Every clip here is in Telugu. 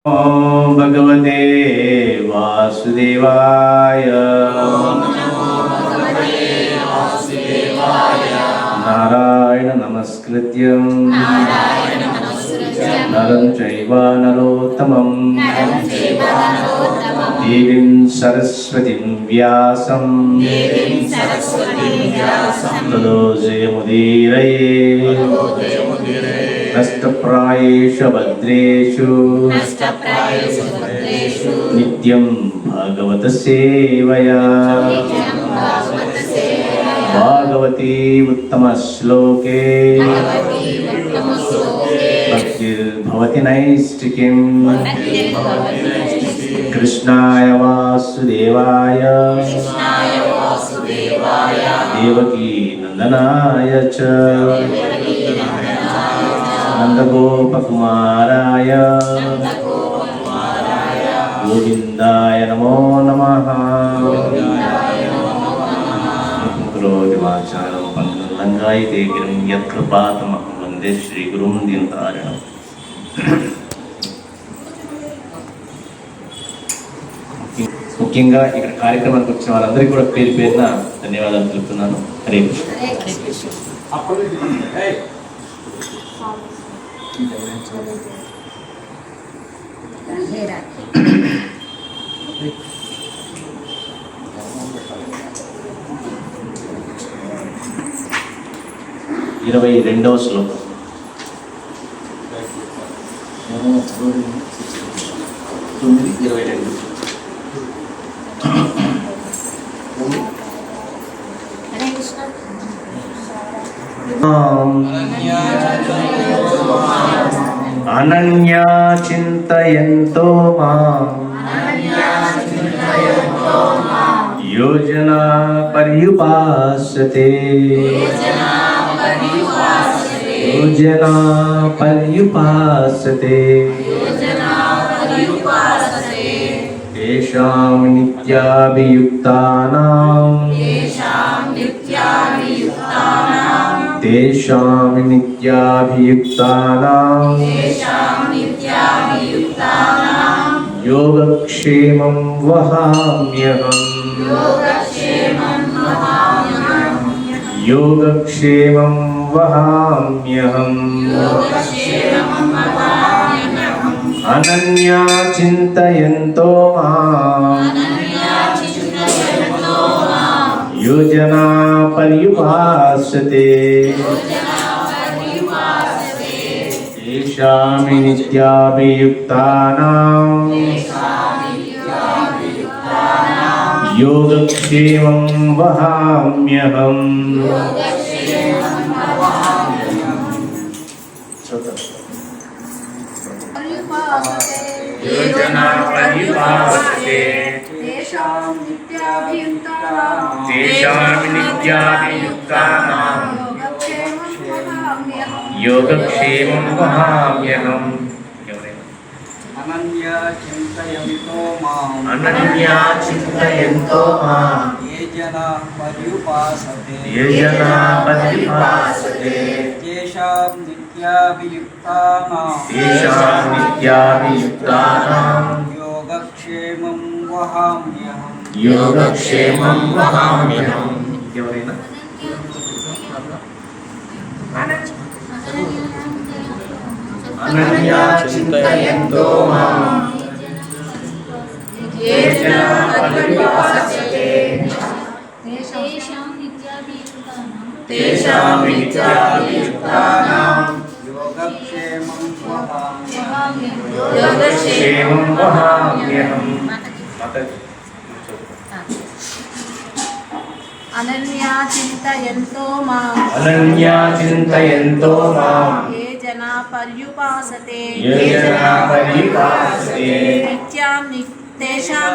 ओम भगवते वासुदेवाय। नारायण नमस्कृत्यं नरं चैव नरोत्तमं देवीं सरस्वतीं व्यासं ततो जयमुदीरये। नष्टप्रायेषु भद्रेषु नित्यं भागवत सेवया। भागवती उत्तम श्लोके भक्तिर्भवति नैष्टिकीम्। कृष्णाय वासुदेवाय देवकी नंदनाय च नंदगोपकुमाराय गोविंदाय नमो नमः। वाचालं पंगुलंघायते गिरिं यत्कृपातमहं वन्दे श्रीगुरुं दीनतारिणम्। ముఖ్యంగా ఇక్కడ కార్యక్రమానికి వచ్చిన వాళ్ళందరికీ కూడా పేరు పేరున ధన్యవాదాలు తెలుపుతున్నాను. హరే కృష్ణ. 22వ శ్లోకం. అనన్యా చింతయంతో మాం యోజనా పర్యుపాసతే యోజనా పర్యుపాసతే తేషాం నిత్యాభియుక్తానాం తేషాం నిత్యాభియుక్తానాం యోగక్షేమం వహామ్యహం యోగక్షేమం వహామ్యహం. అనన్యా చింతయంతో మాం యోజనా పర్యుపాసతే తేషాం నిత్యాభియుక్తానాం యోగక్షేమం వహామ్యహం. యోజనా పర్యుపాసతే తేషాం నిత్యాభియుక్తానాం యోగక్షేమం వహామ్యహం. అనన్యా చింతయంతో మాం ఏ జనా పర్యుపాసతే తేషాం నిత్యాభియుక్తానాం యోగక్షేమం వహామ్యహం. ఎవరైనా అనన్యా చింతయంతో మాం ఏ జనా పర్యుపాసతే తేషాం నిత్యాభియుక్తానాం యోగక్షేమం వహామ్యహం. అనన్యా చింతయంతో మాం ఏ జనా పర్యుపాసతే తేషాం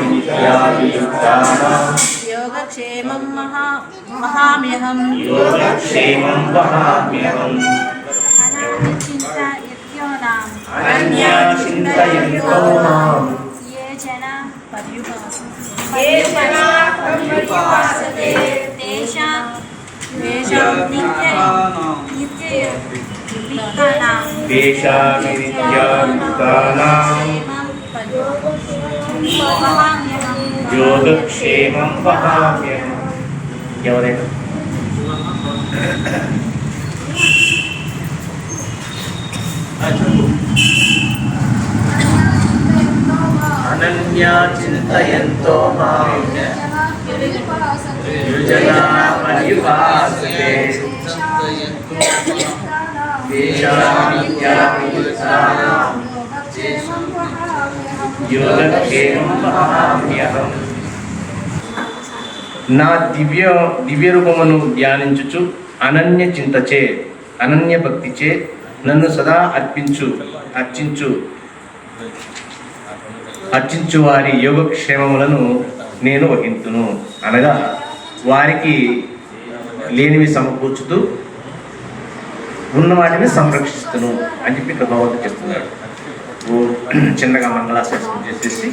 నిత్యాభియుక్తానాం యోగక్షేమం వహామ్యహం. అనన్యా చింతయంతో మాం ఏ జనా పర్యుపాసతే తేషాం నిత్యాభియుక్తానాం దేశామి నిత్యాయుక్తానాం యోగక్షేమం వహామ్యహం. ఎవరైనా అనన్యా చింతయంతో మాం యుజనా పర్యుపాసతే తేషాం నిత్యాయుక్తానాం యోగక్షేమం వహామ్యహం. నా దివ్య రూపమును ధ్యానించుచు అనన్య చింతచే అనన్య భక్తిచే నన్ను సదా అర్చించు వారి యోగక్షేమములను నేను వహింతును. అనగా వారికి లేనివి సమకూర్చుతూ ఉన్న వాటిని సంరక్షిస్తును అని చెప్పి ఇక్కడ భగవంతుడు చెప్తున్నాడు. చిన్నగా మంగళాశాసనం చేసేసి